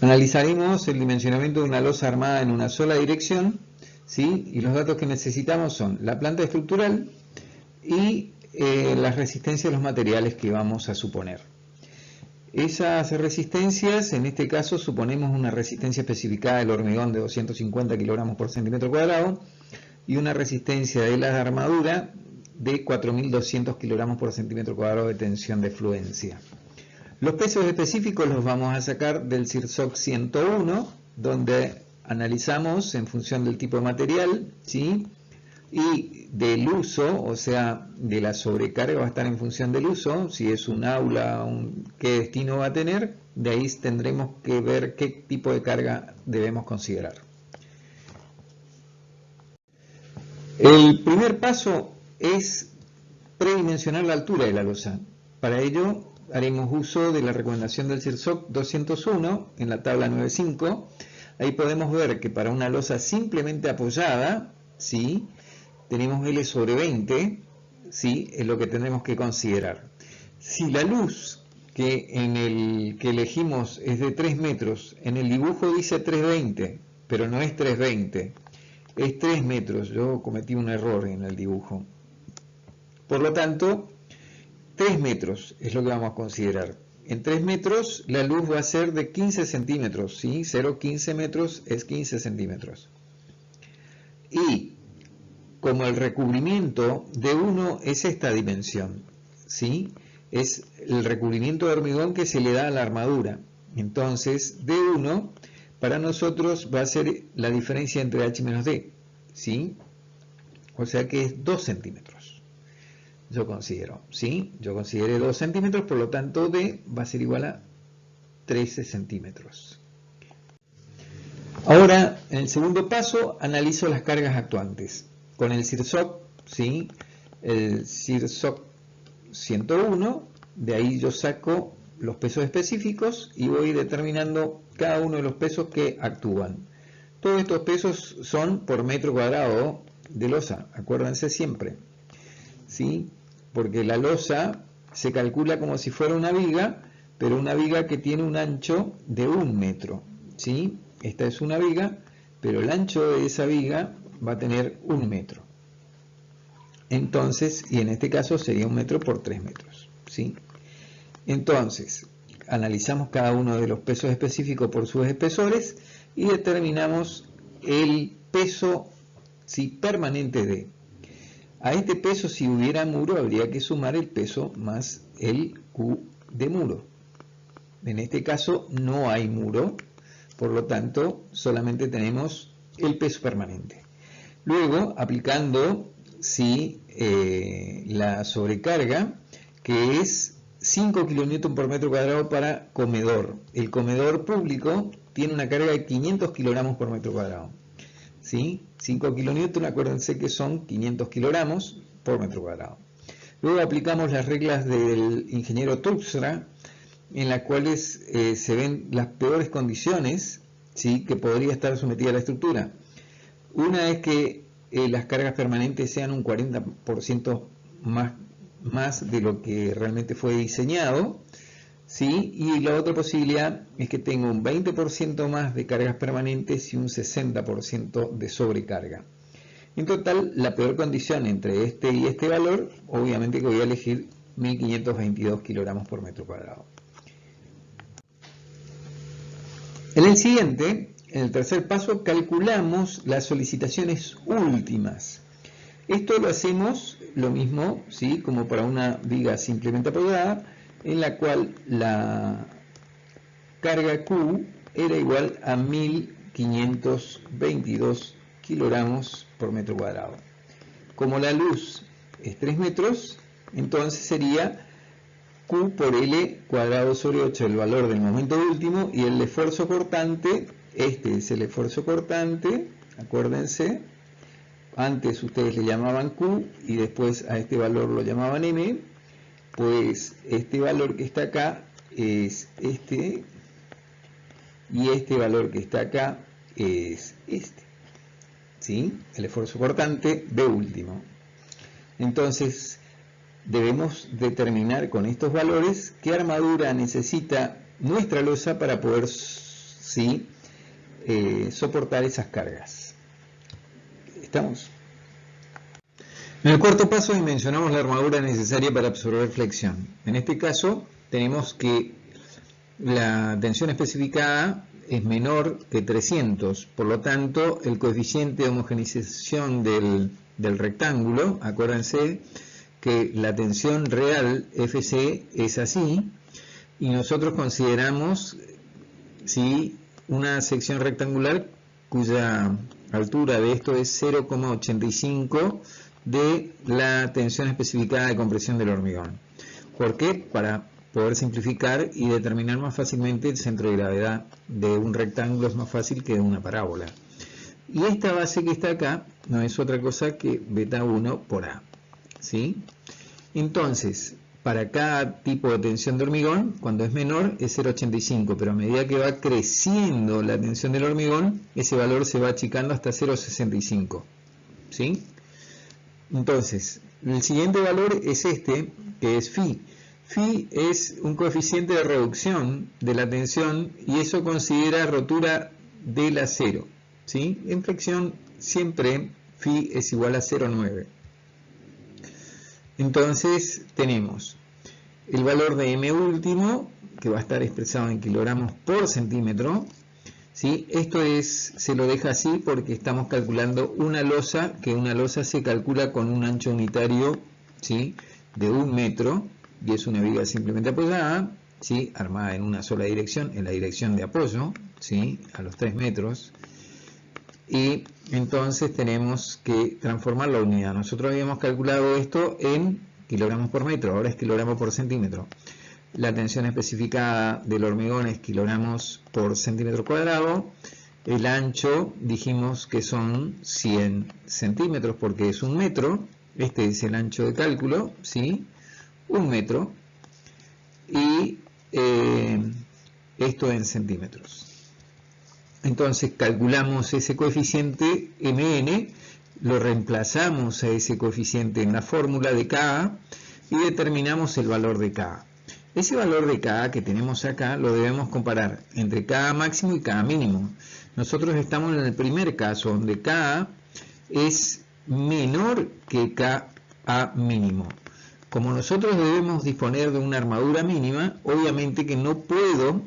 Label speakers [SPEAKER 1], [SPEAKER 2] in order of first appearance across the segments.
[SPEAKER 1] Analizaremos el dimensionamiento de una losa armada en una sola dirección, ¿sí? Y los datos que necesitamos son la planta estructural y las resistencias de los materiales que vamos a suponer. Esas resistencias, en este caso suponemos una resistencia especificada del hormigón de 250 kilogramos por centímetro cuadrado y una resistencia de la armadura de 4.200 kilogramos por centímetro cuadrado de tensión de fluencia. Los pesos específicos los vamos a sacar del CIRSOC 101, donde analizamos en función del tipo de material, ¿sí? Y del uso, o sea, de la sobrecarga va a estar en función del uso, si es un aula, qué destino va a tener, de ahí tendremos que ver qué tipo de carga debemos considerar. El primer paso es predimensionar la altura de la losa. Para ello haremos uso de la recomendación del CIRSOC 201 en la tabla 9.5. Ahí podemos ver que para una losa simplemente apoyada, ¿sí?, tenemos L sobre 20, ¿sí?, es lo que tenemos que considerar. Si la luz que elegimos es de 3 metros, en el dibujo dice 320, pero no es 320, es 3 metros. Yo cometí un error en el dibujo. Por lo tanto, 3 metros es lo que vamos a considerar. En 3 metros la luz va a ser de 15 centímetros, ¿sí? 0,15 metros es 15 centímetros. Y como el recubrimiento de 1 es esta dimensión, ¿sí?, es el recubrimiento de hormigón que se le da a la armadura. Entonces, de 1 para nosotros va a ser la diferencia entre H menos D, ¿sí? O sea que es 2 centímetros. Yo considero, ¿sí? Yo consideré 2 centímetros, por lo tanto D va a ser igual a 13 centímetros. Ahora, en el segundo paso, analizo las cargas actuantes. Con el CIRSOC, ¿sí?, el CIRSOC 101, de ahí yo saco los pesos específicos y voy determinando cada uno de los pesos que actúan. Todos estos pesos son por metro cuadrado de losa, acuérdense siempre, ¿sí?, porque la losa se calcula como si fuera una viga, pero una viga que tiene un ancho de 1 metro, ¿sí? Esta es una viga, pero el ancho de esa viga va a tener 1 metro. Entonces, y en este caso sería 1 metro por 3 metros, ¿sí? Entonces, analizamos cada uno de los pesos específicos por sus espesores y determinamos el peso, ¿sí?, permanente de. A este peso, si hubiera muro, habría que sumar el peso más el Q de muro. En este caso no hay muro, por lo tanto solamente tenemos el peso permanente. Luego, aplicando, ¿sí?, la sobrecarga, que es 5 kN por metro cuadrado para comedor. El comedor público tiene una carga de 500 kilogramos por metro cuadrado, ¿sí? 5 kN, acuérdense que son 500 kilogramos por metro cuadrado. Luego aplicamos las reglas del ingeniero Truxtra, en las cuales se ven las peores condiciones, ¿sí?, que podría estar sometida a la estructura. Una es que las cargas permanentes sean un 40% más de lo que realmente fue diseñado, ¿sí? Y la otra posibilidad es que tenga un 20% más de cargas permanentes y un 60% de sobrecarga. En total, la peor condición entre este y este valor, obviamente que voy a elegir 1522 kilogramos por metro cuadrado. En el siguiente, en el tercer paso, calculamos las solicitaciones últimas. Esto lo hacemos lo mismo, ¿sí?, como para una viga simplemente apoyada, en la cual la carga Q era igual a 1522 kilogramos por metro cuadrado. Como la luz es 3 metros, entonces sería Q por L cuadrado sobre 8, el valor del momento último, y el esfuerzo cortante, este es el esfuerzo cortante, acuérdense, antes ustedes le llamaban Q y después a este valor lo llamaban M, pues este valor que está acá es este, y este valor que está acá es este, ¿sí?, el esfuerzo cortante de último. Entonces, debemos determinar con estos valores qué armadura necesita nuestra losa para poder ¿sí? Soportar esas cargas. ¿Estamos? En el cuarto paso dimensionamos la armadura necesaria para absorber flexión. En este caso tenemos que la tensión especificada es menor que 300, por lo tanto el coeficiente de homogeneización del rectángulo, acuérdense que la tensión real FC es así, y nosotros consideramos una sección rectangular cuya altura de esto es 0,85 de la tensión especificada de compresión del hormigón. ¿Por qué? Para poder simplificar y determinar más fácilmente el centro de gravedad de un rectángulo es más fácil que de una parábola. Y esta base que está acá no es otra cosa que beta 1 por A. ¿Sí? Entonces, para cada tipo de tensión de hormigón, cuando es menor es 0,85, pero a medida que va creciendo la tensión del hormigón, ese valor se va achicando hasta 0,65. ¿Sí? Entonces, el siguiente valor es este, que es phi. Phi es un coeficiente de reducción de la tensión y eso considera rotura del acero. ¿Sí? En fricción siempre phi es igual a 0,9. Entonces tenemos el valor de M último, que va a estar expresado en kilogramos por centímetro. ¿Sí? Esto se lo deja así porque estamos calculando una losa, que una losa se calcula con un ancho unitario, ¿sí?, de 1 metro, y es una viga simplemente apoyada, ¿sí?, armada en una sola dirección, en la dirección de apoyo, ¿sí?, a los 3 metros. Y entonces tenemos que transformar la unidad. Nosotros habíamos calculado esto en kilogramos por metro, ahora es kilogramos por centímetro. La tensión especificada del hormigón es kilogramos por centímetro cuadrado. El ancho dijimos que son 100 centímetros porque es 1 metro. Este es el ancho de cálculo, ¿sí? 1 metro. Y esto en centímetros. Entonces calculamos ese coeficiente MN, lo reemplazamos a ese coeficiente en la fórmula de Ka y determinamos el valor de Ka. Ese valor de Ka que tenemos acá lo debemos comparar entre Ka máximo y Ka mínimo. Nosotros estamos en el primer caso donde Ka es menor que Ka mínimo. Como nosotros debemos disponer de una armadura mínima, obviamente que no puedo,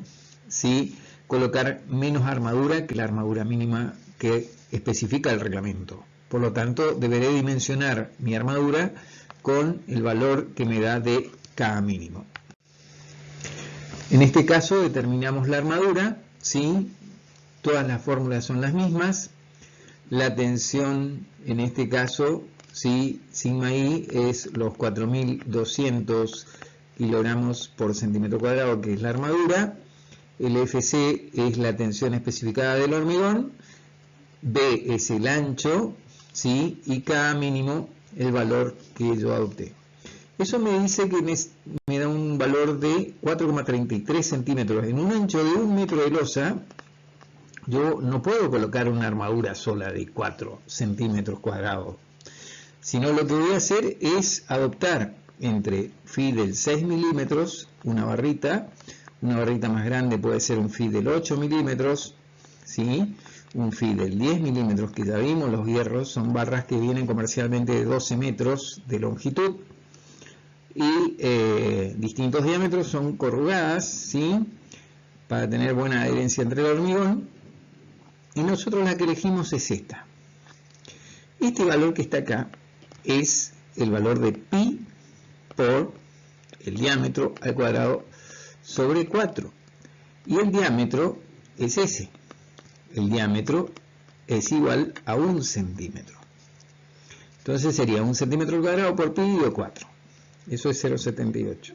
[SPEAKER 1] ¿sí?, colocar menos armadura que la armadura mínima que especifica el reglamento. Por lo tanto, deberé dimensionar mi armadura con el valor que me da de K mínimo. En este caso determinamos la armadura, ¿sí? Todas las fórmulas son las mismas. La tensión, en este caso, ¿sí?, sigma I es los 4200 kilogramos por centímetro cuadrado, que es la armadura. El FC es la tensión especificada del hormigón. B es el ancho, ¿sí?, y K mínimo el valor que yo adopté. Eso me dice que me da un valor de 4,33 centímetros. En un ancho de 1 metro de losa, yo no puedo colocar una armadura sola de 4 centímetros cuadrados, sino lo que voy a hacer es adoptar entre phi del 6 milímetros, una barrita más grande puede ser un phi del 8 milímetros, ¿sí?, un phi del 10 milímetros, que ya vimos, los hierros son barras que vienen comercialmente de 12 metros de longitud, y distintos diámetros, son corrugadas, ¿sí?, para tener buena adherencia entre el hormigón, y nosotros la que elegimos es esta. Este valor que está acá es el valor de pi por el diámetro al cuadrado sobre 4, y el diámetro es ese. El diámetro es igual a 1 centímetro. Entonces sería 1 centímetro al cuadrado por pi dividido 4. Eso es 0,78.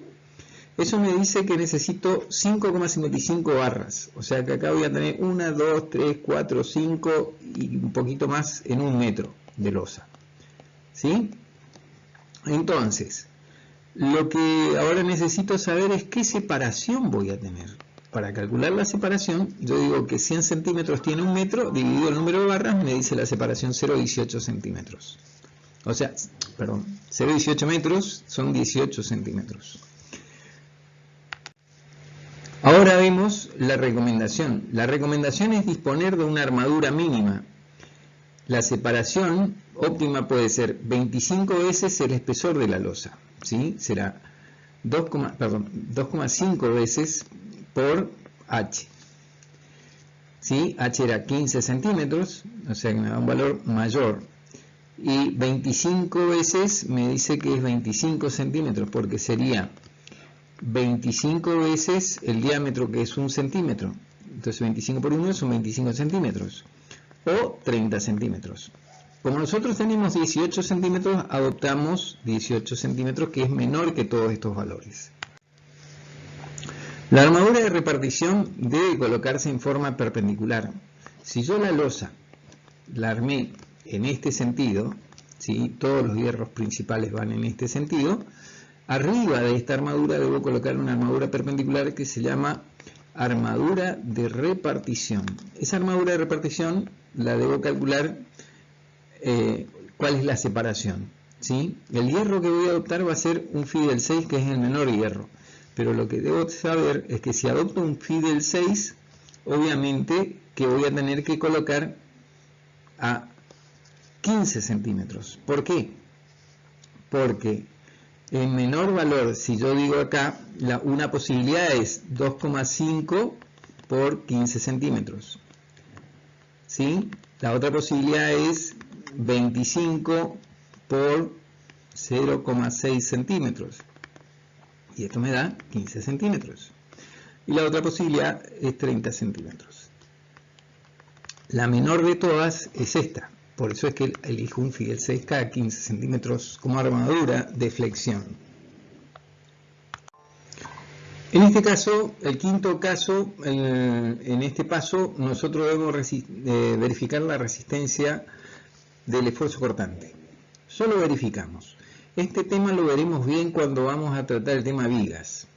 [SPEAKER 1] Eso me dice que necesito 5,55 barras. O sea que acá voy a tener 1, 2, 3, 4, 5 y un poquito más en 1 metro de losa. ¿Sí? Entonces, lo que ahora necesito saber es qué separación voy a tener. Para calcular la separación, yo digo que 100 centímetros tiene 1 metro, dividido el número de barras, me dice la separación 0,18 centímetros. O sea, perdón, 0,18 metros son 18 centímetros. Ahora vemos tenemos la recomendación. La recomendación es disponer de una armadura mínima. La separación óptima puede ser 25 veces el espesor de la losa, ¿sí? Será 2,5 veces por H. ¿Sí? H era 15 centímetros, o sea que me da un valor mayor. Y 25 veces me dice que es 25 centímetros, porque sería 25 veces el diámetro, que es 1 centímetro. Entonces 25 por 1 son 25 centímetros. O 30 centímetros. Como nosotros tenemos 18 centímetros, adoptamos 18 centímetros, que es menor que todos estos valores. La armadura de repartición debe colocarse en forma perpendicular. Si yo la losa la armé en este sentido, ¿sí? Todos los hierros principales van en este sentido, arriba de esta armadura debo colocar una armadura perpendicular que se llama armadura de repartición. Esa armadura de repartición la debo calcular cuál es la separación, ¿sí? El hierro que voy a adoptar va a ser un Fi del 6, que es el menor hierro. Pero lo que debo saber es que si adopto un Fi del 6, obviamente que voy a tener que colocar a 15 centímetros. ¿Por qué? Porque en menor valor, si yo digo acá, una posibilidad es 2,5 por 15 centímetros. ¿Sí? La otra posibilidad es 25 por 0,6 centímetros. Y esto me da 15 centímetros. Y la otra posibilidad es 30 centímetros. La menor de todas es esta. Por eso es que elijo un Fi del 6 cada 15 centímetros como armadura de flexión. En este caso, el quinto caso, en este paso, nosotros debemos verificar la resistencia del esfuerzo cortante. Solo verificamos. Este tema lo veremos bien cuando vamos a tratar el tema vigas.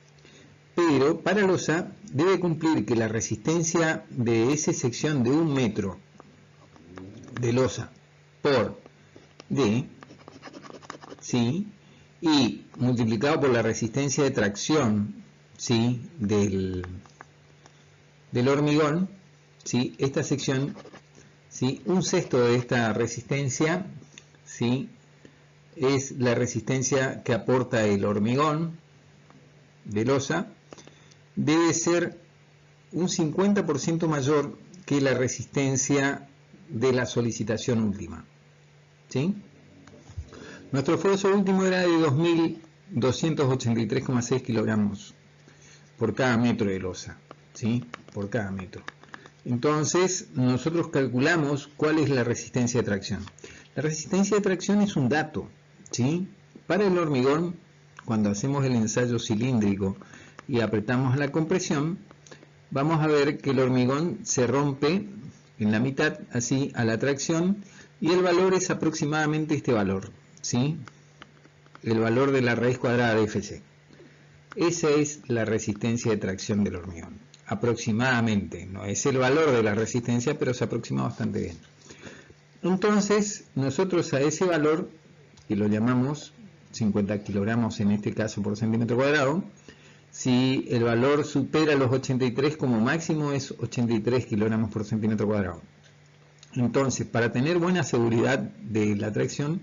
[SPEAKER 1] Pero para losa debe cumplir que la resistencia de esa sección de 1 metro de losa por D, ¿sí? Y multiplicado por la resistencia de tracción, ¿sí? del hormigón, ¿sí? Esta sección, ¿sí? Un sexto de esta resistencia, ¿sí? Es la resistencia que aporta el hormigón de losa, debe ser un 50% mayor que la resistencia de la solicitación última, ¿sí? Nuestro esfuerzo último era de 2.283,6 kilogramos por cada metro de losa, ¿sí? Por cada metro. Entonces nosotros calculamos cuál es la resistencia de tracción. La resistencia de tracción es un dato, ¿sí? Para el hormigón, cuando hacemos el ensayo cilíndrico y apretamos la compresión, vamos a ver que el hormigón se rompe en la mitad, así, a la tracción, y el valor es aproximadamente este valor, ¿sí? El valor de la raíz cuadrada de Fc. Esa es la resistencia de tracción del hormigón, aproximadamente. No es el valor de la resistencia, pero se aproxima bastante bien. Entonces, nosotros a ese valor, que lo llamamos 50 kilogramos en este caso por centímetro cuadrado, si el valor supera los 83, como máximo es 83 kilogramos por centímetro cuadrado. Entonces, para tener buena seguridad de la tracción,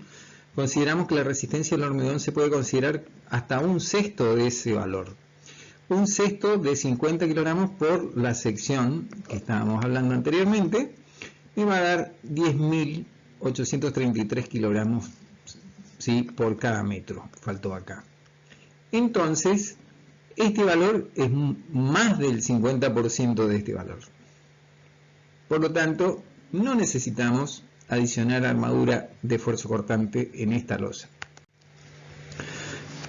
[SPEAKER 1] consideramos que la resistencia del hormigón se puede considerar hasta un sexto de ese valor. Un sexto de 50 kilogramos por la sección que estábamos hablando anteriormente, me va a dar 10.833 kilogramos, ¿sí? Por cada metro, faltó acá. Entonces, este valor es más del 50% de este valor. Por lo tanto, no necesitamos adicionar armadura de esfuerzo cortante en esta losa.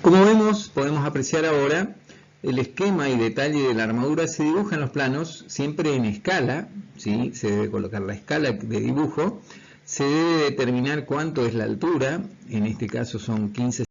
[SPEAKER 1] Como vemos, podemos apreciar ahora el esquema y detalle de la armadura se dibuja en los planos, siempre en escala, ¿sí? Se debe colocar la escala de dibujo, se debe determinar cuánto es la altura, en este caso son 15